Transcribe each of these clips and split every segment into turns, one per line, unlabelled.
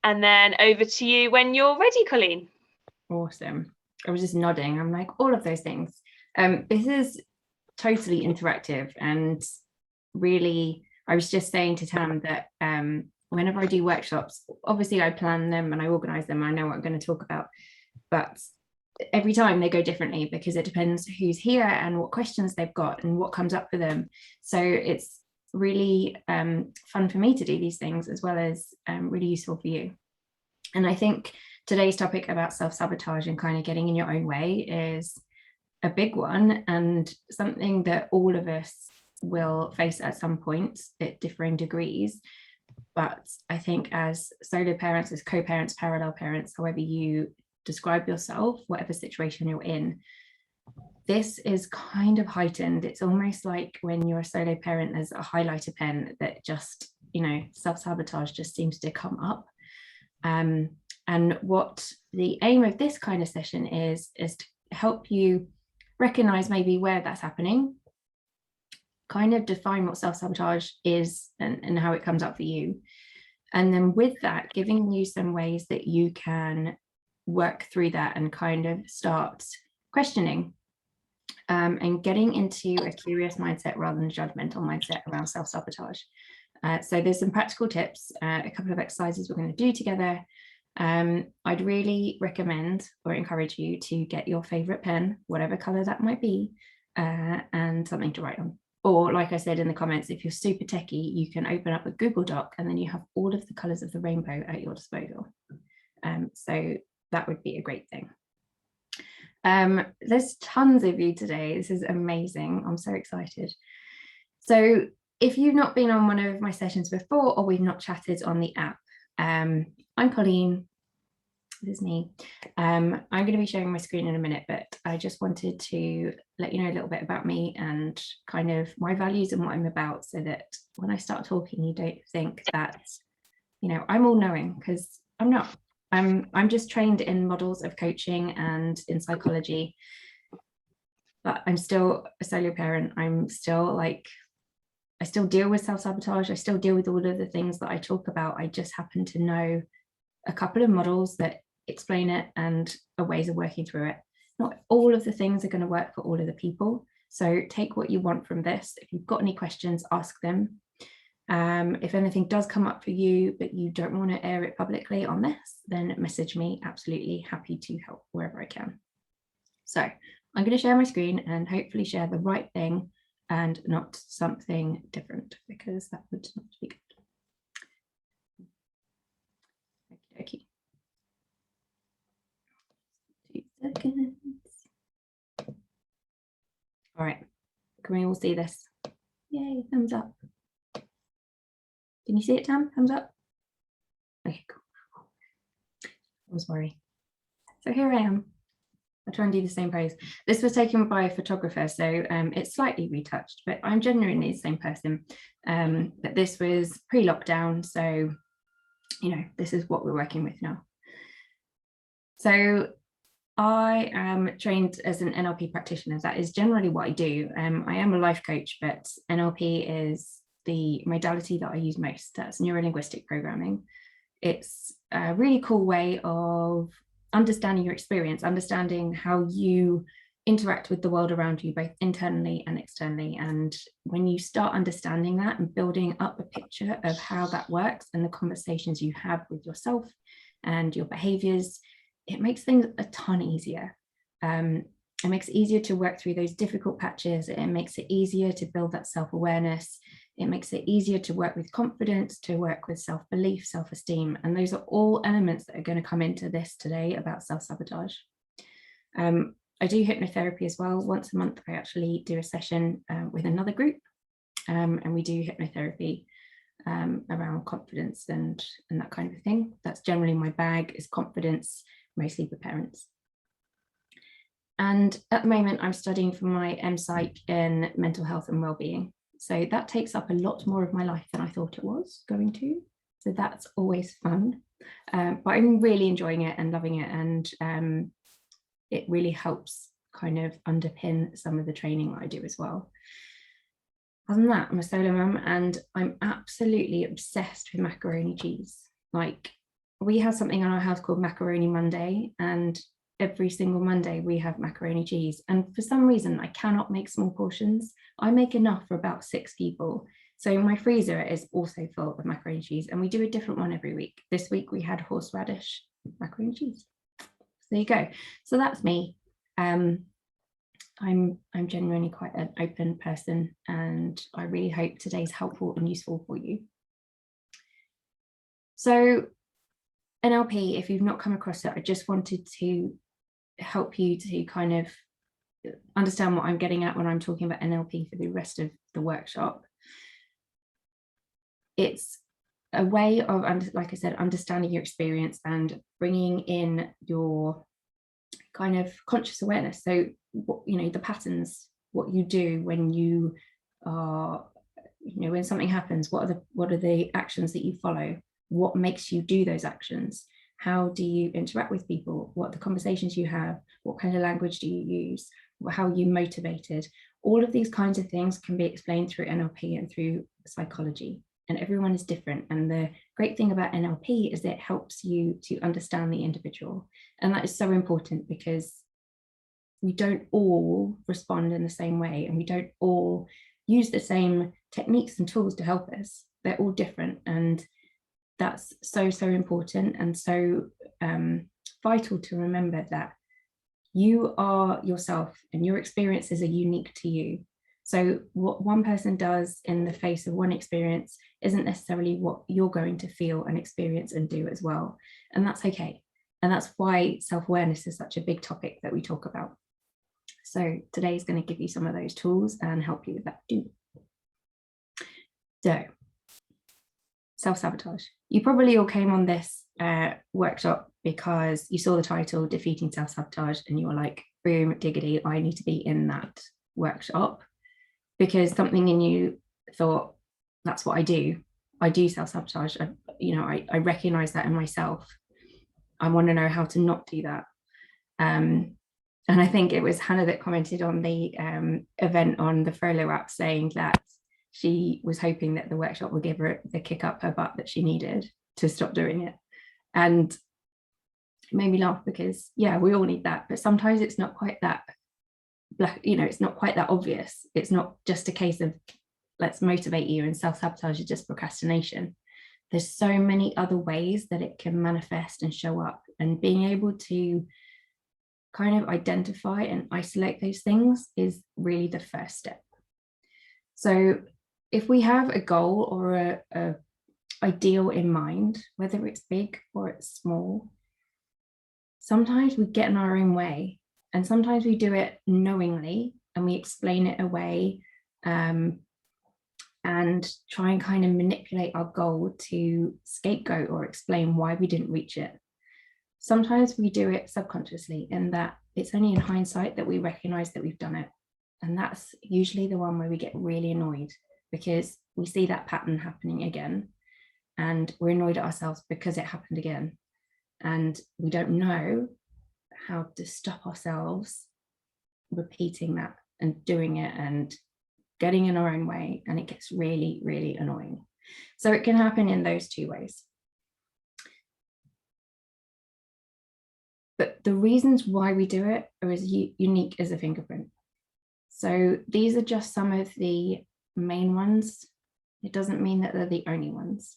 And then over to you when you're ready, Colleen.
Awesome. I was just nodding. I'm like, all of those things. This is totally interactive, and really, I was just saying to Tam that whenever I do workshops, obviously I plan them and I organize them. I know what I'm going to talk about, but every time they go differently because it depends who's here and what questions they've got and what comes up for them. So it's really fun for me to do these things, as well as really useful for you. And I think today's topic about self-sabotage and kind of getting in your own way is a big one, and something that all of us will face at some point at differing degrees. But I think as solo parents, as co-parents, parallel parents, however you describe yourself, whatever situation you're in, this is kind of heightened. It's almost like when you're a solo parent, there's a highlighter pen that just, self-sabotage just seems to come up. And what the aim of this kind of session is to help you recognize maybe where that's happening, kind of define what self-sabotage is and how it comes up for you. And then with that, giving you some ways that you can work through that and kind of start questioning and getting into a curious mindset rather than a judgmental mindset around self-sabotage. So there's some practical tips, a couple of exercises we're going to do together. I'd really recommend or encourage you to get your favorite pen, whatever color that might be, and something to write on. Or like I said in the comments, if you're super techie, you can open up a Google Doc and then you have all of the colors of the rainbow at your disposal. So that would be a great thing. There's tons of you today. This is amazing. I'm so excited. So if you've not been on one of my sessions before, or we've not chatted on the app, I'm Colleen. This is me. I'm going to be sharing my screen in a minute, but I just wanted to let you know a little bit about me and kind of my values and what I'm about, so that when I start talking, you don't think that, I'm all knowing, because I'm not. I'm just trained in models of coaching and in psychology, but I'm still a solo parent. I'm still I still deal with self-sabotage. I still deal with all of the things that I talk about. I just happen to know a couple of models that explain it and ways of working through it. Not all of the things are going to work for all of the people. So take what you want from this. If you've got any questions, ask them. If anything does come up for you, but you don't want to air it publicly on this, then message me. Absolutely happy to help wherever I can. So I'm going to share my screen and hopefully share the right thing and not something different, because that would not be good. Okay. 2 seconds. All right, can we all see this? Yay, thumbs up. Can you see it, Tam? Thumbs up? Okay, cool. I was worried. So here I am. I'll try and do the same pose. This was taken by a photographer, so it's slightly retouched, but I'm genuinely the same person. But this was pre-lockdown, so, this is what we're working with now. So I am trained as an NLP practitioner. That is generally what I do. I am a life coach, but NLP is the modality that I use most. That's neuro-linguistic programming. It's a really cool way of understanding your experience, understanding how you interact with the world around you, both internally and externally. And when you start understanding that and building up a picture of how that works and the conversations you have with yourself and your behaviors, it makes things a ton easier. It makes it easier to work through those difficult patches. It makes it easier to build that self-awareness. It makes it easier to work with confidence, to work with self-belief, self-esteem. And those are all elements that are going to come into this today about self-sabotage. I do hypnotherapy as well. Once a month, I actually do a session with another group, and we do hypnotherapy around confidence and that kind of thing. That's generally my bag, is confidence, mostly for parents. And at the moment, I'm studying for my MPsych in mental health and well-being. So that takes up a lot more of my life than I thought it was going to. So that's always fun. But I'm really enjoying it and loving it. And it really helps kind of underpin some of the training that I do as well. Other than that, I'm a solo mum and I'm absolutely obsessed with macaroni cheese. Like, we have something in our house called Macaroni Monday, and every single Monday we have macaroni cheese. And for some reason, I cannot make small portions. I make enough for about 6 people. So my freezer is also full of macaroni cheese, and we do a different one every week. This week we had horseradish macaroni cheese. So there you go. So that's me. I'm genuinely quite an open person, and I really hope today's helpful and useful for you. So NLP, if you've not come across it, I just wanted to help you to kind of understand what I'm getting at when I'm talking about NLP for the rest of the workshop. It's a way of, like I said, understanding your experience and bringing in your kind of conscious awareness. So, the patterns, what you do when you are, when something happens, what are the actions that you follow? What makes you do those actions? How do you interact with people? What are the conversations you have? What kind of language do you use? How are you motivated? All of these kinds of things can be explained through NLP and through psychology, and everyone is different. And the great thing about NLP is that it helps you to understand the individual. And that is so important, because we don't all respond in the same way, and we don't all use the same techniques and tools to help us. They're all different, and that's so important and so vital to remember that you are yourself and your experiences are unique to you. So what one person does in the face of one experience isn't necessarily what you're going to feel and experience and do as well. And that's okay. And that's why self-awareness is such a big topic that we talk about. So today is going to give you some of those tools and help you with that too. So, self-sabotage. You probably all came on this workshop because you saw the title, Defeating Self-Sabotage, and you were like, boom, diggity, I need to be in that workshop, because something in you thought, that's what I do. I do self-sabotage. I recognize that in myself. I want to know how to not do that. And I think it was Hannah that commented on the event on the Frollo app, saying that she was hoping that the workshop would give her the kick up her butt that she needed to stop doing it. And it made me laugh, because yeah, we all need that, but sometimes it's not quite that it's not quite that obvious. It's not just a case of let's motivate you, and self-sabotage is just procrastination. There's so many other ways that it can manifest and show up, and being able to kind of identify and isolate those things is really the first step. So if we have a goal or a ideal in mind, whether it's big or it's small, sometimes we get in our own way, and sometimes we do it knowingly and we explain it away and try and kind of manipulate our goal to scapegoat or explain why we didn't reach it. Sometimes we do it subconsciously, in that it's only in hindsight that we recognize that we've done it. And that's usually the one where we get really annoyed, because we see that pattern happening again, and we're annoyed at ourselves because it happened again. And we don't know how to stop ourselves repeating that and doing it and getting in our own way. And it gets really, really annoying. So it can happen in those two ways. But the reasons why we do it are as unique as a fingerprint. So these are just some of the main ones. It doesn't mean that they're the only ones.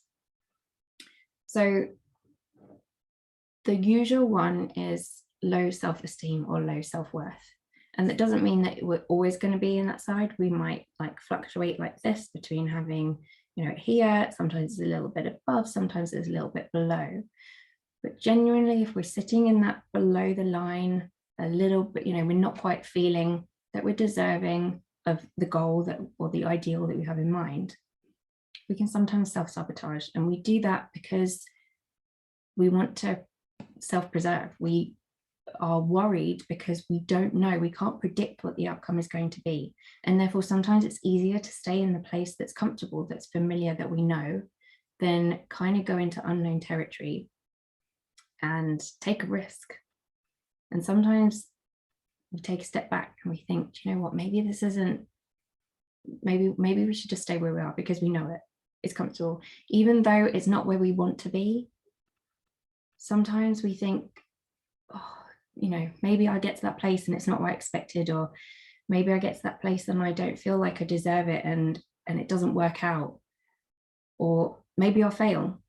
So the usual one is low self-esteem or low self-worth. And that doesn't mean that we're always going to be in that side. We might like fluctuate like this between having, here, sometimes it's a little bit above, sometimes it's a little bit below. But genuinely, if we're sitting in that below the line a little bit, we're not quite feeling that we're deserving of the goal that, or the ideal that we have in mind, we can sometimes self-sabotage. And we do that because we want to self-preserve. We are worried because we don't know, we can't predict what the outcome is going to be. And therefore, sometimes it's easier to stay in the place that's comfortable, that's familiar, that we know, than kind of go into unknown territory and take a risk. And sometimes we take a step back and we think, do you know what, maybe this isn't, maybe we should just stay where we are, because we know it, it's comfortable. Even though it's not where we want to be, sometimes we think, oh, you know, maybe I get to that place and it's not what I expected, or maybe I get to that place and I don't feel like I deserve it, and it doesn't work out, or maybe I'll fail,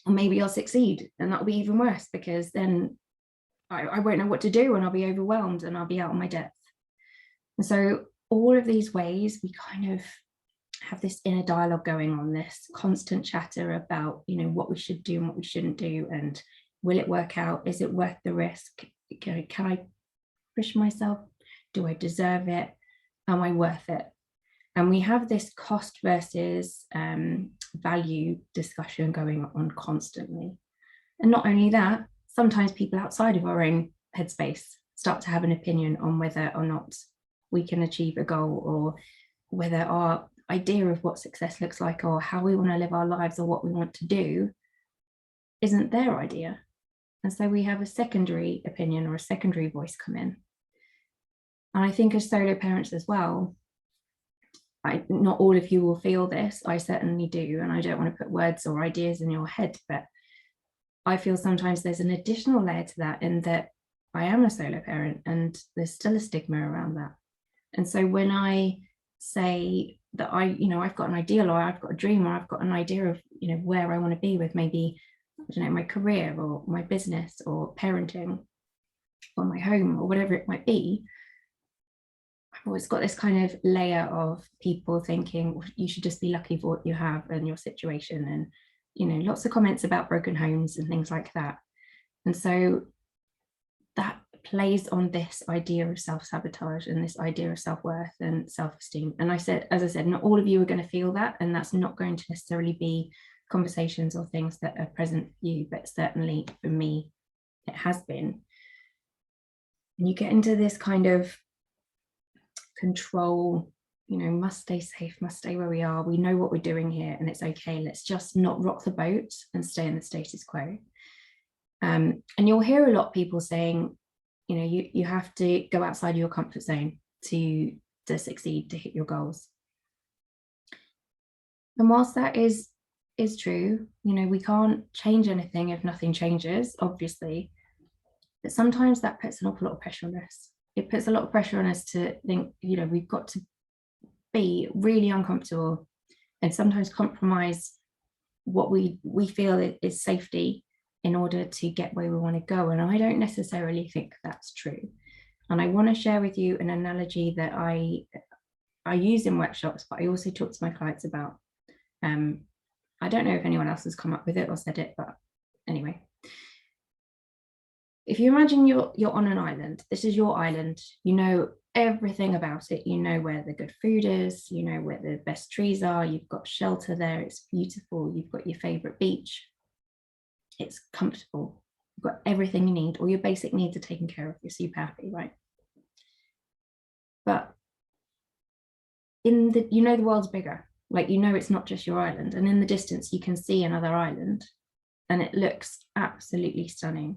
or maybe I'll succeed, and that'll be even worse, because then I won't know what to do, and I'll be overwhelmed, and I'll be out of my depth. And so all of these ways we kind of have this inner dialogue going on, this constant chatter about, you know, what we should do and what we shouldn't do, and will it work out? Is it worth the risk? Can I push myself? Do I deserve it? Am I worth it? And we have this cost versus value discussion going on constantly. And not only that, sometimes people outside of our own headspace start to have an opinion on whether or not we can achieve a goal, or whether our idea of what success looks like, or how we want to live our lives, or what we want to do isn't their idea. And so we have a secondary opinion or a secondary voice come in. And I think as solo parents as well, not all of you will feel this, I certainly do, and I don't want to put words or ideas in your head, but I feel sometimes there's an additional layer to that, in that I am a solo parent and there's still a stigma around that. And so when I say that I've got an ideal, or I've got a dream, or I've got an idea of, you know, where I want to be with, maybe, I don't know, my career or my business or parenting or my home or whatever it might be, I've always got this kind of layer of people thinking, well, you should just be lucky for what you have and your situation, and, you know, lots of comments about broken homes and things like that. And so that plays on this idea of self-sabotage and this idea of self-worth and self-esteem. And as I said, not all of you are going to feel that, and that's not going to necessarily be conversations or things that are present for you, but certainly for me it has been. And you get into this kind of control, you know, must stay safe, must stay where we are, we know what we're doing here and it's okay, let's just not rock the boat and stay in the status quo. And you'll hear a lot of people saying, you know, you have to go outside your comfort zone to succeed, to hit your goals. And whilst that is true, you know, we can't change anything if nothing changes, obviously, but sometimes that puts an awful lot of pressure on us. It puts a lot of pressure on us to think, you know, we've got to be really uncomfortable and sometimes compromise what we feel is safety in order to get where we want to go. And I don't necessarily think that's true. And I want to share with you an analogy that I use in workshops, but I also talk to my clients about. I don't know if anyone else has come up with it or said it, but anyway. If you imagine you're on an island, this is your island, you know everything about it, you know where the good food is, you know where the best trees are, you've got shelter there, it's beautiful, you've got your favorite beach, it's comfortable, you've got everything you need, all your basic needs are taken care of, you're super happy, right? But you know the world's bigger, like, you know it's not just your island, and in the distance you can see another island and it looks absolutely stunning.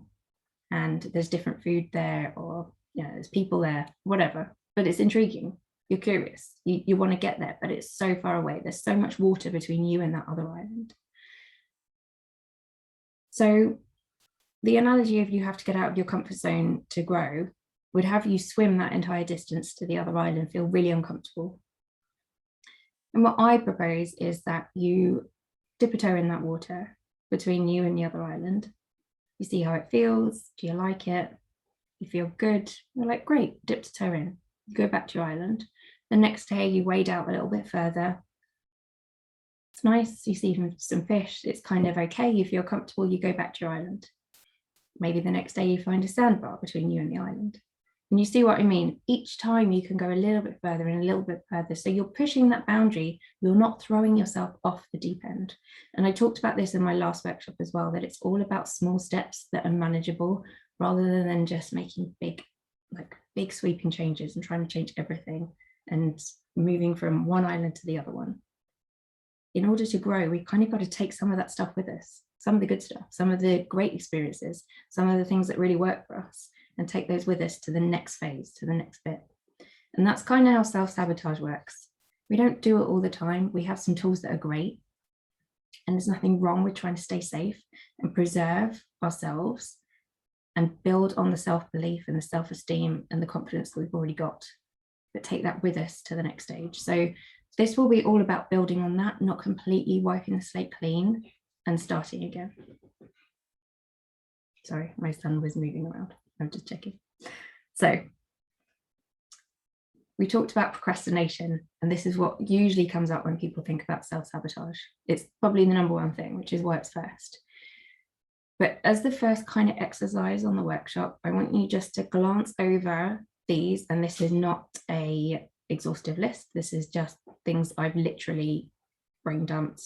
And there's different food there, or, you know, there's people there, whatever, but it's intriguing, you're curious, you want to get there, but it's so far away, there's so much water between you and that other island. So the analogy of you have to get out of your comfort zone to grow would have you swim that entire distance to the other island, feel really uncomfortable. And what I propose is that you dip a toe in that water between you and the other island. You see how it feels. Do you like it? You feel good. You're like, great, dipped a toe in. You go back to your island. The next day you wade out a little bit further. It's nice. You see some fish. It's kind of okay. You feel comfortable. You go back to your island. Maybe the next day you find a sandbar between you and the island. And you see what I mean? Each time you can go a little bit further and a little bit further. So you're pushing that boundary. You're not throwing yourself off the deep end. And I talked about this in my last workshop as well, that it's all about small steps that are manageable rather than just making big sweeping changes and trying to change everything and moving from one island to the other one. In order to grow, we kind of got to take some of that stuff with us, some of the good stuff, some of the great experiences, some of the things that really work for us, and take those with us to the next phase, to the next bit. And that's kind of how self-sabotage works. We don't do it all the time. We have some tools that are great, And there's nothing wrong with trying to stay safe and preserve ourselves and build on the self-belief and the self-esteem and the confidence that we've already got, but take that with us to the next stage. So this will be all about building on that, not completely wiping the slate clean and starting again. Sorry, my son was moving around. I'm just checking. So we talked about procrastination, and this is what usually comes up when people think about self-sabotage. It's probably the number one thing, which is why it's first. But as the first kind of exercise on the workshop, I want you just to glance over these, and this is not a exhaustive list. This is just things I've literally brain dumped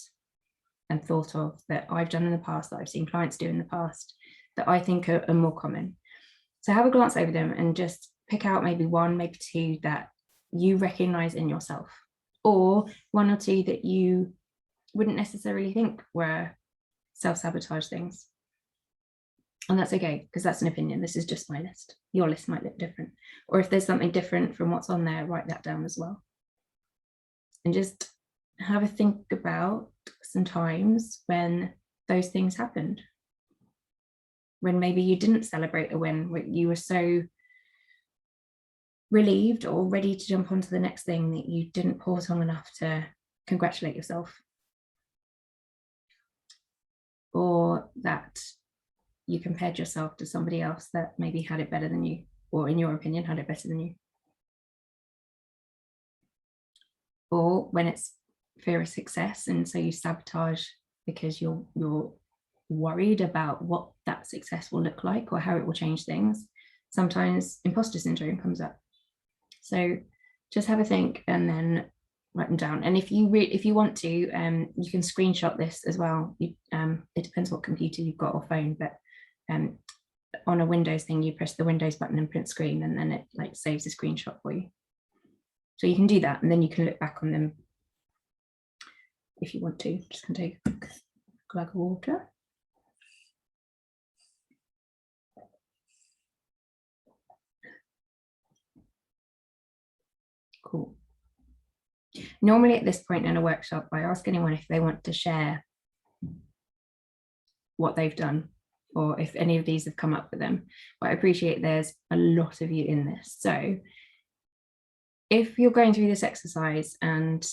and thought of that I've done in the past, that I've seen clients do in the past, that I think are more common. So have a glance over them and just pick out maybe one, maybe two that you recognize in yourself, or one or two that you wouldn't necessarily think were self-sabotage things. And that's okay, because that's an opinion. This is just my list. Your list might look different. Or if there's something different from what's on there, write that down as well. And just have a think about some times when those things happened. When maybe you didn't celebrate a win, when you were so relieved or ready to jump onto the next thing that you didn't pause long enough to congratulate yourself. Or that you compared yourself to somebody else that maybe had it better than you, or in your opinion had it better than you. Or when it's fear of success, and so you sabotage because you're worried about what that success will look like or how it will change things. Sometimes imposter syndrome comes up. So just have a think and then write them down. And if you want to, you can screenshot this as well. It depends what computer you've got or phone, but on a Windows thing, you press the Windows button and print screen, and then it like saves a screenshot for you. So you can do that, and then you can look back on them if you want to. Just gonna take a glug of water. Cool. Normally at this point in a workshop, I ask anyone if they want to share what they've done, or if any of these have come up for them. But I appreciate there's a lot of you in this. So if you're going through this exercise and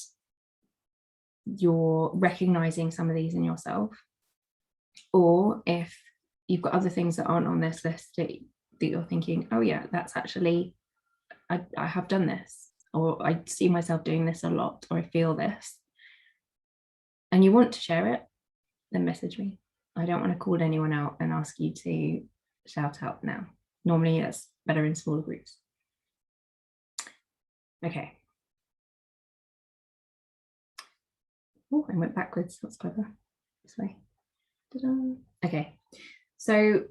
you're recognizing some of these in yourself, or if you've got other things that aren't on this list that you're thinking, oh yeah, that's actually, I have done this, or I see myself doing this a lot, or I feel this, and you want to share it, then message me. I don't want to call anyone out and ask you to shout out now. Normally it's better in smaller groups. Okay. Oh, I went backwards. That's clever. This way. Ta-da. Okay. So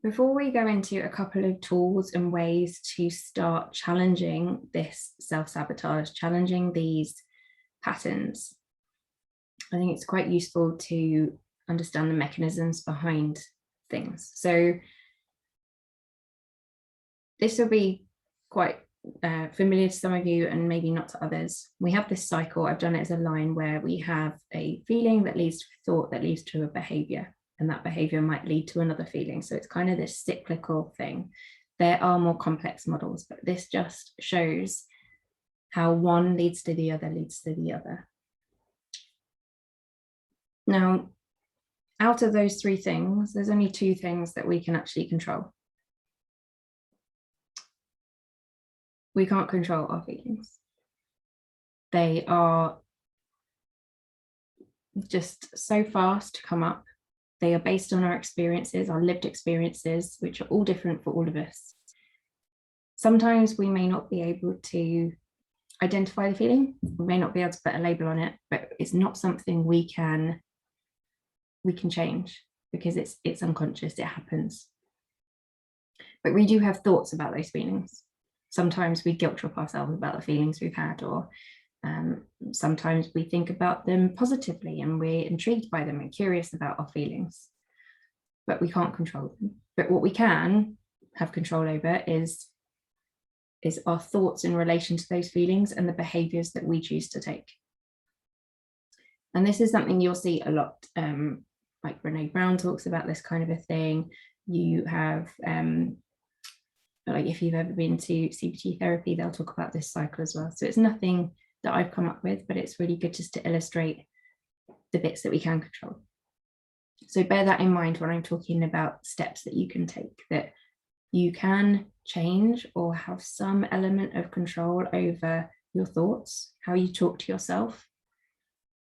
before we go into a couple of tools and ways to start challenging this self-sabotage, challenging these patterns, I think it's quite useful to understand the mechanisms behind things. So this will be quite familiar to some of you and maybe not to others. We have this cycle. I've done it as a line where we have a feeling that leads to a thought that leads to a behavior, and that behavior might lead to another feeling. So it's kind of this cyclical thing. There are more complex models, but this just shows how one leads to the other leads to the other. Now, out of those three things, there's only two things that we can actually control. We can't control our feelings. They are just so fast to come up. They are based on our experiences, our lived experiences, which are all different for all of us. Sometimes we may not be able to identify the feeling. We may not be able to put a label on it, but it's not something we can change because it's unconscious, it happens. But we do have thoughts about those feelings. Sometimes we guilt trip ourselves about the feelings we've had, or sometimes we think about them positively and we're intrigued by them and curious about our feelings, but we can't control them. But what we can have control over is our thoughts in relation to those feelings and the behaviors that we choose to take. And this is something you'll see a lot. Like Brene Brown talks about this kind of a thing. You have, like if you've ever been to CBT therapy, they'll talk about this cycle as well. So it's nothing that I've come up with, but it's really good just to illustrate the bits that we can control. So bear that in mind when I'm talking about steps that you can take, that you can change or have some element of control over your thoughts, how you talk to yourself,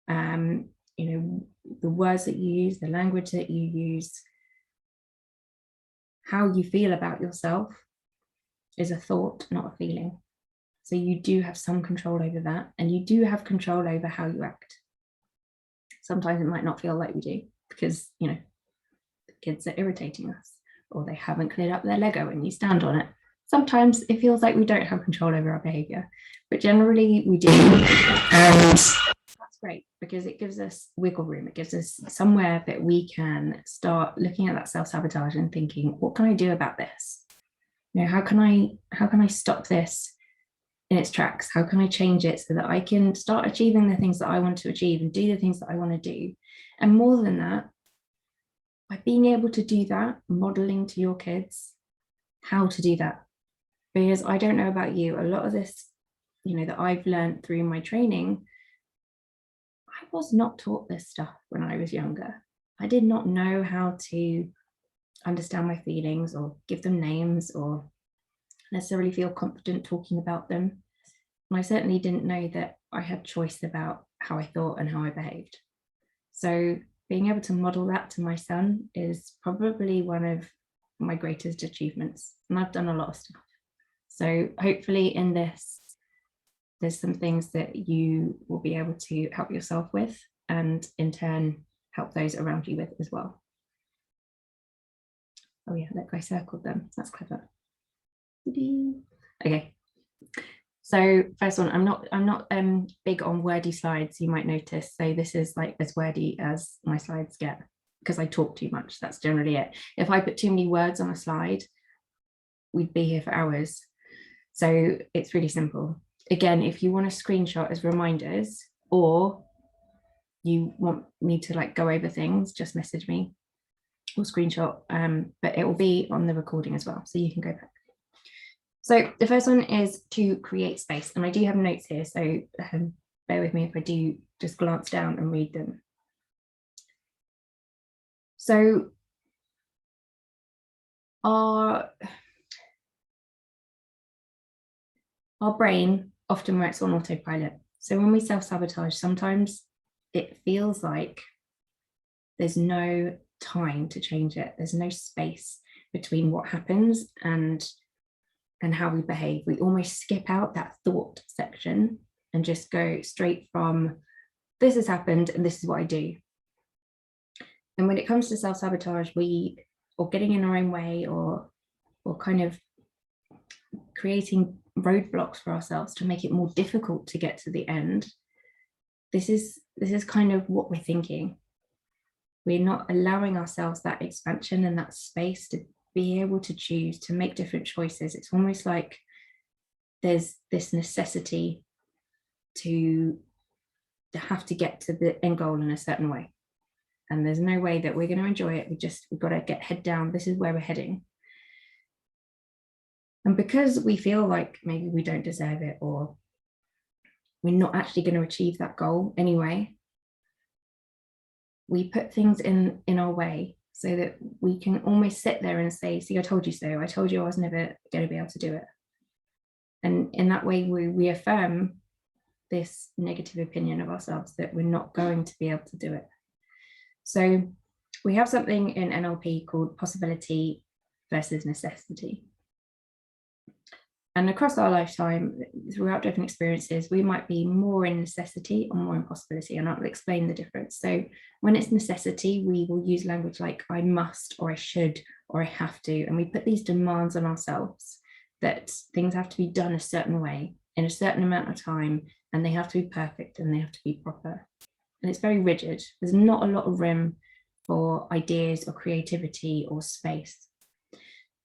you know, the words that you use, the language that you use, how you feel about yourself is a thought, not a feeling. So you do have some control over that, and you do have control over how you act. Sometimes it might not feel like we do because, you know, the kids are irritating us, or they haven't cleared up their Lego and you stand on it. Sometimes it feels like we don't have control over our behavior, but generally we do. And that's great because it gives us wiggle room. It gives us somewhere that we can start looking at that self-sabotage and thinking, what can I do about this? You know, how can I stop this in its tracks? How can I change it so that I can start achieving the things that I want to achieve and do the things that I want to do? And more than that, by being able to do that, modeling to your kids how to do that. Because I don't know about you, a lot of this, you know, that I've learned through my training, I was not taught this stuff when I was younger. I did not know how to understand my feelings or give them names or necessarily feel confident talking about them. And I certainly didn't know that I had choice about how I thought and how I behaved. So being able to model that to my son is probably one of my greatest achievements. And I've done a lot of stuff. So hopefully in this, there's some things that you will be able to help yourself with, and in turn help those around you with as well. Oh yeah, that guy circled them. That's clever. Okay. So first one, I'm not big on wordy slides, you might notice. So this is like as wordy as my slides get because I talk too much. That's generally it. If I put too many words on a slide, we'd be here for hours. So it's really simple. Again, if you want a screenshot as reminders, or you want me to like go over things, just message me or screenshot, but it will be on the recording as well, so you can go back. So the first one is to create space, and I do have notes here, so bear with me if I do just glance down and read them. So our brain often works on autopilot. So when we self-sabotage, sometimes it feels like there's no time to change it. There's no space between what happens and how we behave. We almost skip out that thought section and just go straight from this has happened and this is what I do. And when it comes to self-sabotage, or getting in our own way, or kind of creating roadblocks for ourselves to make it more difficult to get to the end, this is kind of what we're thinking. We're not allowing ourselves that expansion and that space to be able to choose, to make different choices. It's almost like there's this necessity to have to get to the end goal in a certain way. And there's no way that we're going to enjoy it. We've got to get head down. This is where we're heading. And because we feel like maybe we don't deserve it, or we're not actually going to achieve that goal anyway, we put things in our way so that we can almost sit there and say, see, I told you so. I told you I was never going to be able to do it. And in that way, we reaffirm this negative opinion of ourselves that we're not going to be able to do it. So we have something in NLP called possibility versus necessity. And across our lifetime, throughout different experiences, we might be more in necessity or more in possibility, and I'll explain the difference. So when it's necessity, we will use language like I must, or I should, or I have to, and we put these demands on ourselves that things have to be done a certain way in a certain amount of time, and they have to be perfect and they have to be proper. And it's very rigid. There's not a lot of room for ideas or creativity or space.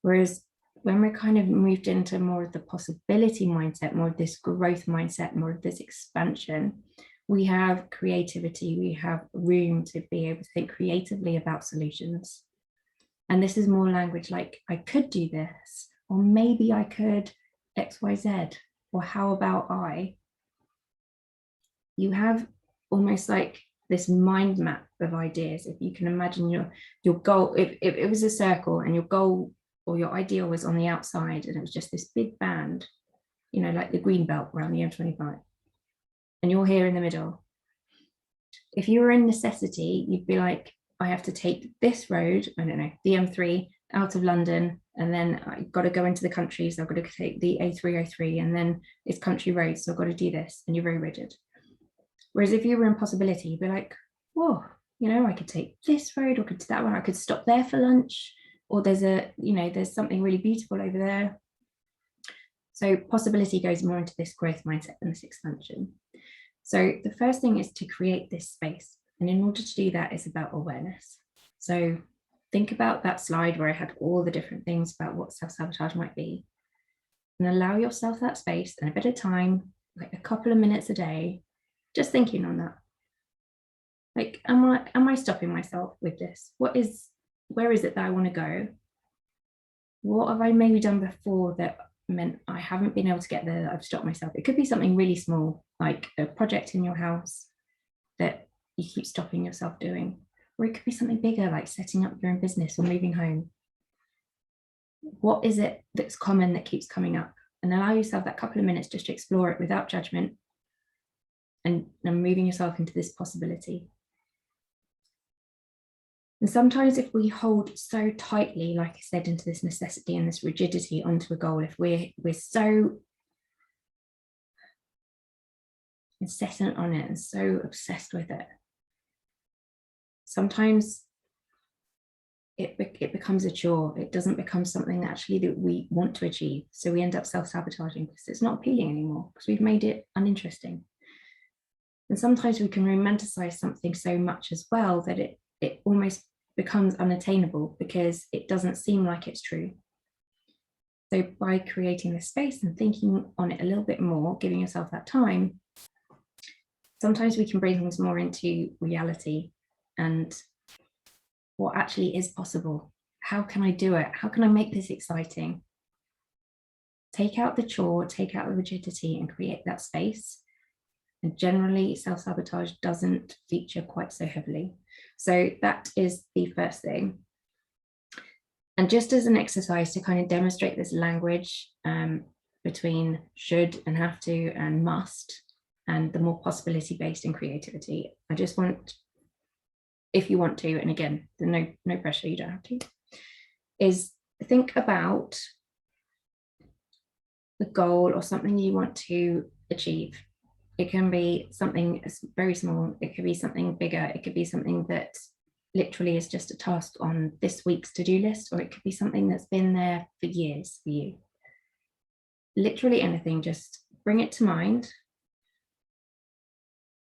Whereas when we're kind of moved into more of the possibility mindset, more of this growth mindset, more of this expansion, We have creativity, we have room to be able to think creatively about solutions. And this is more language like, I could do this, or maybe I could XYZ, or how about I? You have almost like this mind map of ideas. If you can imagine your goal, if it was a circle and your goal or your ideal was on the outside and it was just this big band, you know, like the green belt around the M25, and you're here in the middle. If you were in necessity, you'd be like, I have to take this road, I don't know, the M3 out of London, and then I've got to go into the country, so I've got to take the A303, and then it's country roads, so I've got to do this, and you're very rigid. Whereas if you were in possibility, you'd be like, whoa, you know, I could take this road or could do that one, I could stop there for lunch, or there's a, you know, there's something really beautiful over there. So possibility goes more into this growth mindset than this expansion. So the first thing is to create this space. And in order to do that, it's about awareness. So think about that slide where I had all the different things about what self-sabotage might be, and allow yourself that space and a bit of time, like a couple of minutes a day, just thinking on that. Like, am I stopping myself with this? Where is it that I want to go? What have I maybe done before that meant I haven't been able to get there, that I've stopped myself? It could be something really small, like a project in your house that you keep stopping yourself doing. Or it could be something bigger, like setting up your own business or moving home. What is it that's common that keeps coming up? And allow yourself that couple of minutes just to explore it without judgment, and moving yourself into this possibility. And sometimes if we hold so tightly, like I said, into this necessity and this rigidity onto a goal, if we're so incessant on it and so obsessed with it, sometimes it becomes a chore. It doesn't become something actually that we want to achieve. So we end up self-sabotaging because it's not appealing anymore, because we've made it uninteresting. And sometimes we can romanticize something so much as well that it almost becomes unattainable because it doesn't seem like it's true. So by creating this space and thinking on it a little bit more, giving yourself that time, sometimes we can bring things more into reality and what actually is possible. How can I do it? How can I make this exciting? Take out the chore, take out the rigidity, and create that space. And generally, self-sabotage doesn't feature quite so heavily. So that is the first thing. And just as an exercise to kind of demonstrate this language between should and have to and must, and the more possibility-based and creativity, I just want, if you want to, and again, no pressure, you don't have to, is think about the goal or something you want to achieve. It can be something very small, it could be something bigger, it could be something that literally is just a task on this week's to-do list, or it could be something that's been there for years for you. Literally anything, just bring it to mind.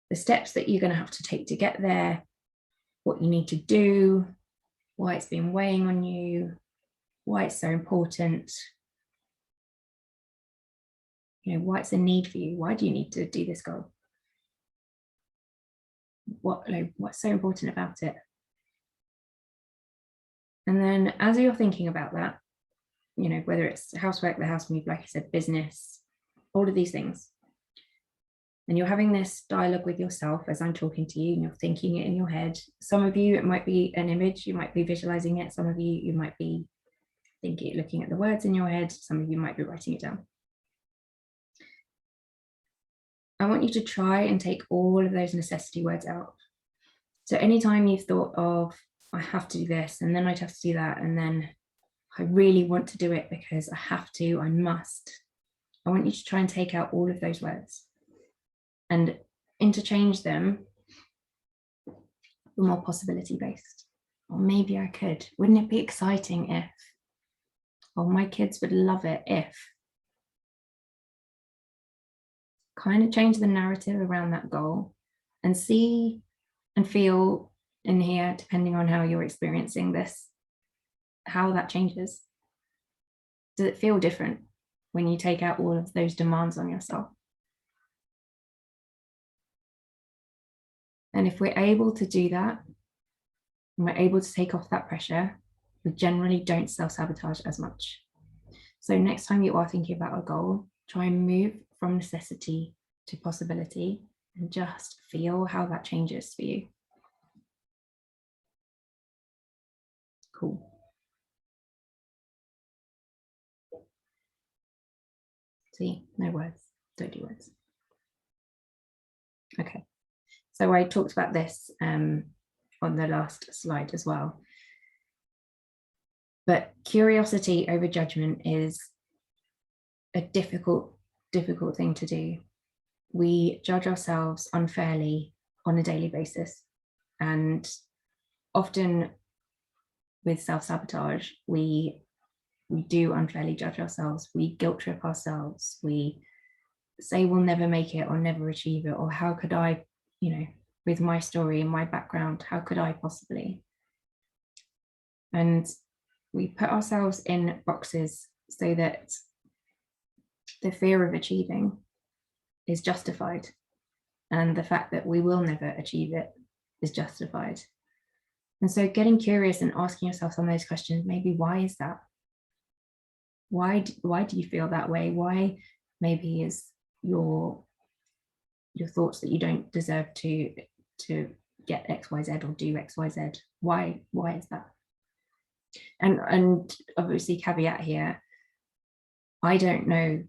The steps that you're going to have to take to get there, what you need to do, why it's been weighing on you, why it's so important, you know, why it's a need for you. Why do you need to do this goal? What's so important about it? And then as you're thinking about that, you know, whether it's housework, the house move, like I said, business, all of these things, and you're having this dialogue with yourself as I'm talking to you, and you're thinking it in your head. Some of you, it might be an image, you might be visualizing it. Some of you, you might be thinking, looking at the words in your head. Some of you might be writing it down. I want you to try and take all of those necessity words out. So anytime you've thought of, I have to do this, and then I'd have to do that, and then I really want to do it because I have to, I must, I want you to try and take out all of those words and interchange them for more possibility based. Or maybe I could. Wouldn't it be exciting if? Or my kids would love it if. Kind of change the narrative around that goal and see and feel in here, depending on how you're experiencing this, how that changes. Does it feel different when you take out all of those demands on yourself? And if we're able to do that, and we're able to take off that pressure, we generally don't self-sabotage as much. So next time you are thinking about a goal, try and move from necessity to possibility and just feel how that changes for you. Cool. See, no words, don't do words. Okay, so I talked about this on the last slide as well. But curiosity over judgment is a difficult thing to do. We judge ourselves unfairly on a daily basis. And often with self-sabotage, we do unfairly judge ourselves. We guilt trip ourselves. We say we'll never make it or never achieve it, or how could I, with my story and my background, how could I possibly? And we put ourselves in boxes so that the fear of achieving is justified, and the fact that we will never achieve it is justified. And so getting curious and asking yourself some of those questions, maybe why is that? Why do you feel that way? Why maybe is your thoughts that you don't deserve to get XYZ or do XYZ? Why is that? And obviously caveat here, I don't know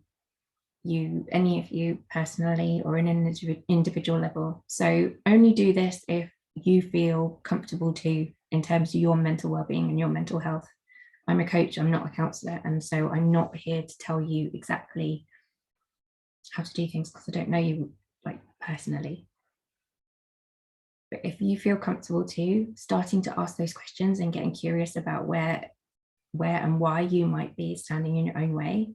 any of you personally or in an individual level. So only do this if you feel comfortable to, in terms of your mental well-being and your mental health. I'm a coach, I'm not a counsellor, and so I'm not here to tell you exactly how to do things because I don't know you like personally. But if you feel comfortable to starting to ask those questions and getting curious about where and why you might be standing in your own way,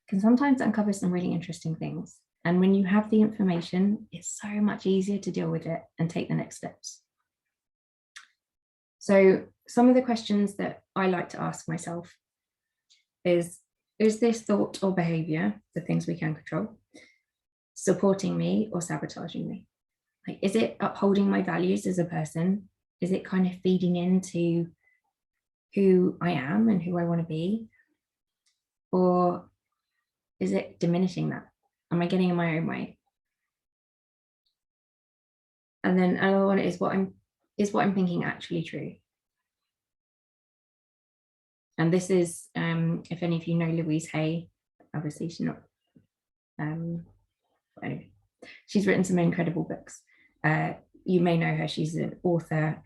can sometimes uncover some really interesting things. And when you have the information, it's so much easier to deal with it and take the next steps. So some of the questions that I like to ask myself is this thought or behavior, the things we can control, supporting me or sabotaging me? Like, is it upholding my values as a person? Is it kind of feeding into who I am and who I want to be? Or is it diminishing that? Am I getting in my own way? And then another one is what I'm thinking actually true? And this is, if any of you know Louise Hay, obviously she's not, anyway, she's written some incredible books. You may know her, she's an author,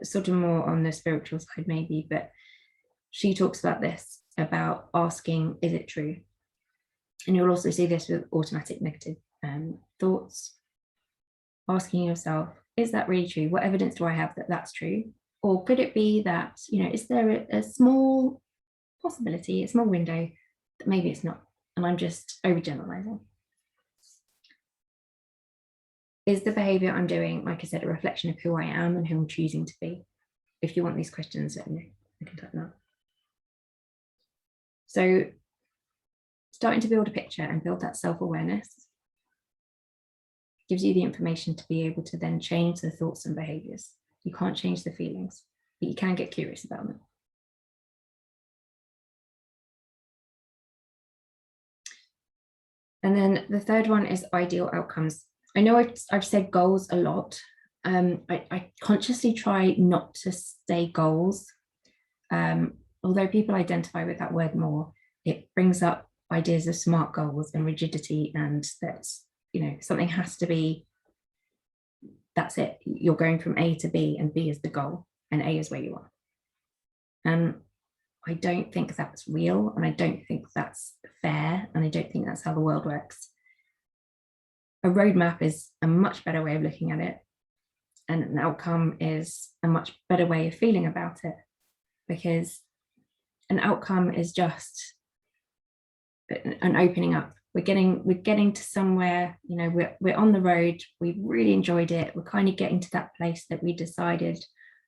sort of more on the spiritual side maybe, but she talks about this, about asking, is it true? And you'll also see this with automatic negative thoughts. Asking yourself, is that really true? What evidence do I have that that's true? Or could it be that, is there a small possibility, a small window that maybe it's not, and I'm just overgeneralizing? Is the behavior I'm doing, like I said, a reflection of who I am and who I'm choosing to be? If you want these questions, let me know. I can type them out. So starting to build a picture and build that self-awareness gives you the information to be able to then change the thoughts and behaviors. You can't change the feelings, but you can get curious about them. And then the third one is ideal outcomes. I know I've said goals a lot. I consciously try not to say goals. Although people identify with that word more, it brings up ideas of SMART goals and rigidity, and that's, something has to be, that's it. You're going from A to B, and B is the goal, and A is where you are. And I don't think that's real, and I don't think that's fair, and I don't think that's how the world works. A roadmap is a much better way of looking at it, and an outcome is a much better way of feeling about it, because an outcome is just an opening up. We're getting to somewhere, we're on the road, we've really enjoyed it, we're kind of getting to that place that we decided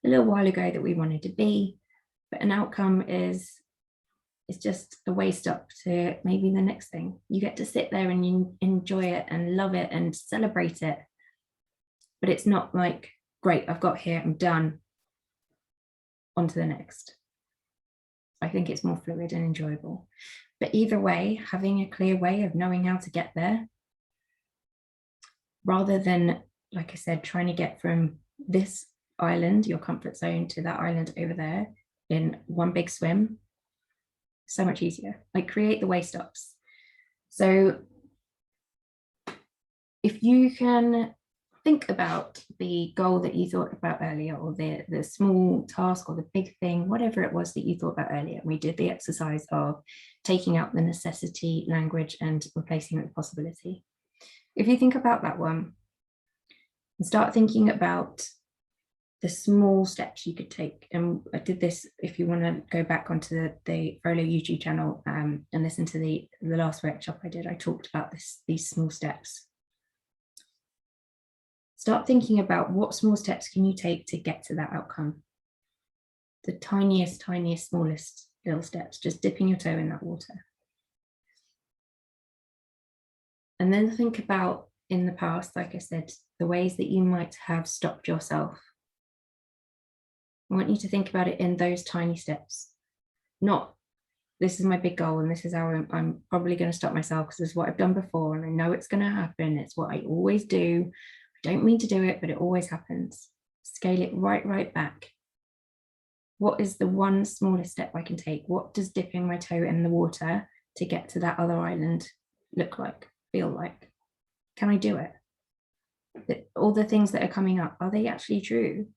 a little while ago that we wanted to be. But an outcome is just a way stop to maybe the next thing. You get to sit there and you enjoy it and love it and celebrate it. but it's not like, great, I've got here, I'm done, on to the next. I think it's more fluid and enjoyable. But either way, having a clear way of knowing how to get there, rather than, like I said, trying to get from this island, your comfort zone, to that island over there in one big swim, so much easier. Like, create the way stops. So if you can think about the goal that you thought about earlier, or the small task or the big thing, whatever it was that you thought about earlier. We did the exercise of taking out the necessity language and replacing it with possibility. If you think about that one and start thinking about the small steps you could take, and I did this, if you want to go back onto the Frollo YouTube channel and listen to the last workshop I did, I talked about these small steps. Start thinking about what small steps can you take to get to that outcome. The tiniest, smallest little steps, just dipping your toe in that water. And then think about, in the past, like I said, the ways that you might have stopped yourself. I want you to think about it in those tiny steps. Not, this is my big goal and this is how I'm probably going to stop myself because this is what I've done before and I know it's going to happen. It's what I always do. I don't mean to do it, but it always happens. Scale it right back. What is the one smallest step I can take? What does dipping my toe in the water to get to that other island look like, feel like? Can I do it? All the things that are coming up, are they actually true?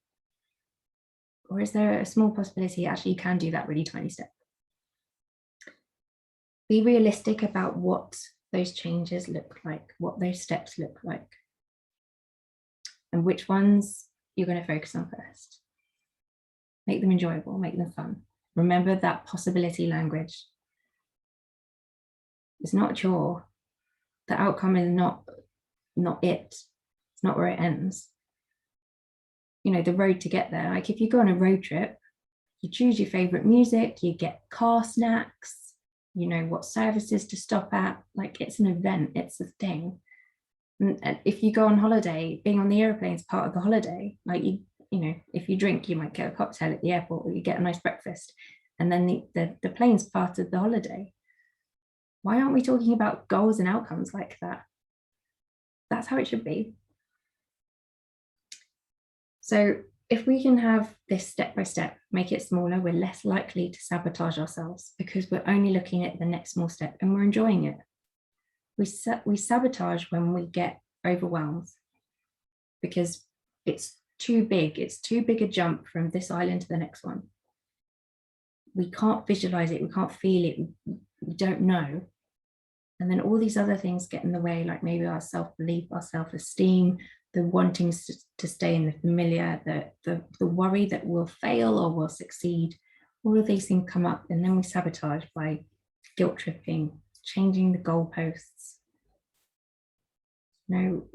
Or is there a small possibility actually you can do that really tiny step? Be realistic about what those changes look like, what those steps look like, and which ones you're going to focus on first. Make them enjoyable, make them fun. Remember that possibility language. It's not a chore. The outcome is not it. It's not where it ends. You know, the road to get there. Like, if you go on a road trip, you choose your favorite music, you get car snacks, you know what services to stop at. Like, it's an event, it's a thing. And if you go on holiday, being on the airplane is part of the holiday. Like, you know, if you drink, you might get a cocktail at the airport, or you get a nice breakfast, and then the plane's part of the holiday. Why aren't we talking about goals and outcomes like that? That's how it should be. So if we can have this step by step, make it smaller, we're less likely to sabotage ourselves because we're only looking at the next small step and we're enjoying it. We sabotage when we get overwhelmed because it's too big. It's too big a jump from this island to the next one. We can't visualize it. We can't feel it. We don't know. And then all these other things get in the way, like maybe our self-belief, our self-esteem, the wanting to stay in the familiar, the worry that we'll fail or we'll succeed. All of these things come up, and then we sabotage by guilt tripping, changing the goalposts, you know,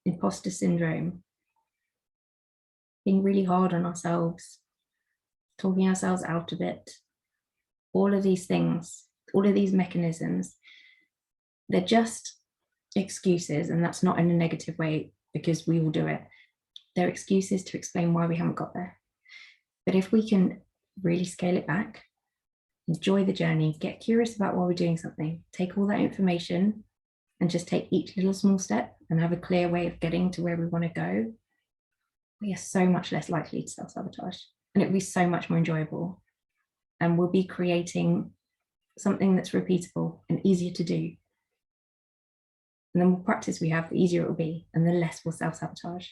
imposter syndrome, being really hard on ourselves, talking ourselves out of it. All of these things, all of these mechanisms, they're just excuses, and that's not in a negative way because we all do it. They're excuses to explain why we haven't got there. But if we can really scale it back, enjoy the journey, get curious about why we're doing something, take all that information and just take each little small step and have a clear way of getting to where we want to go, we are so much less likely to self-sabotage, and it'll be so much more enjoyable. And we'll be creating something that's repeatable and easier to do. And the more practice we have, the easier it will be, and the less we'll self-sabotage.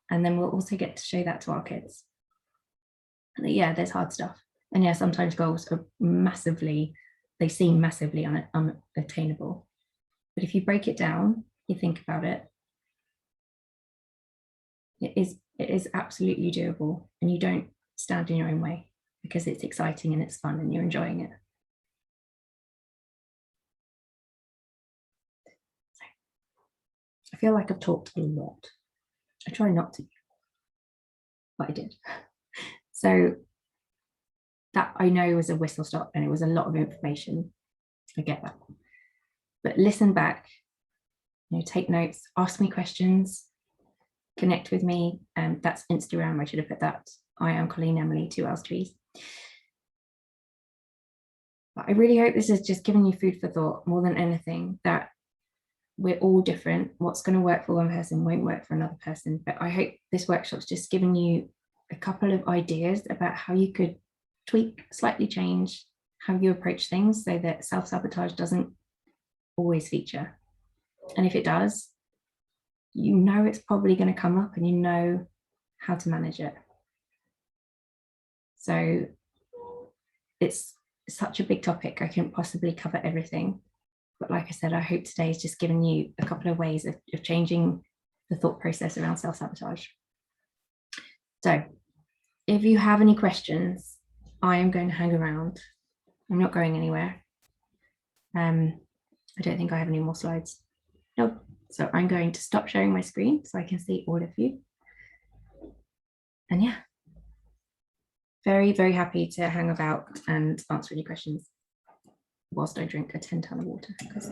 And then we'll also get to show that to our kids. And that, yeah, there's hard stuff. And yeah, sometimes goals are they seem massively unattainable. But if you break it down, you think about it, it is absolutely doable, and you don't stand in your own way because it's exciting and it's fun and you're enjoying it. I feel like I've talked a lot. I try not to, but I did. So that, I know, was a whistle stop and it was a lot of information. I get that. But listen back, you know, take notes, ask me questions. connect with me, that's Instagram. I should have put that. I am Colleen Emily, 2 L's 2 E's. But I really hope this has just given you food for thought more than anything, that we're all different. What's going to work for one person won't work for another person. But I hope this workshop's just given you a couple of ideas about how you could tweak, slightly change how you approach things so that self-sabotage doesn't always feature. And if it does, you know it's probably going to come up and you know how to manage it. So it's such a big topic, I couldn't possibly cover everything. But like I said, I hope today has just given you a couple of ways of changing the thought process around self-sabotage. So if you have any questions, I am going to hang around. I'm not going anywhere. I don't think I have any more slides. Nope. So I'm going to stop sharing my screen so I can see all of you. And yeah, very, very happy to hang about and answer any questions whilst I drink a 10 ton of water because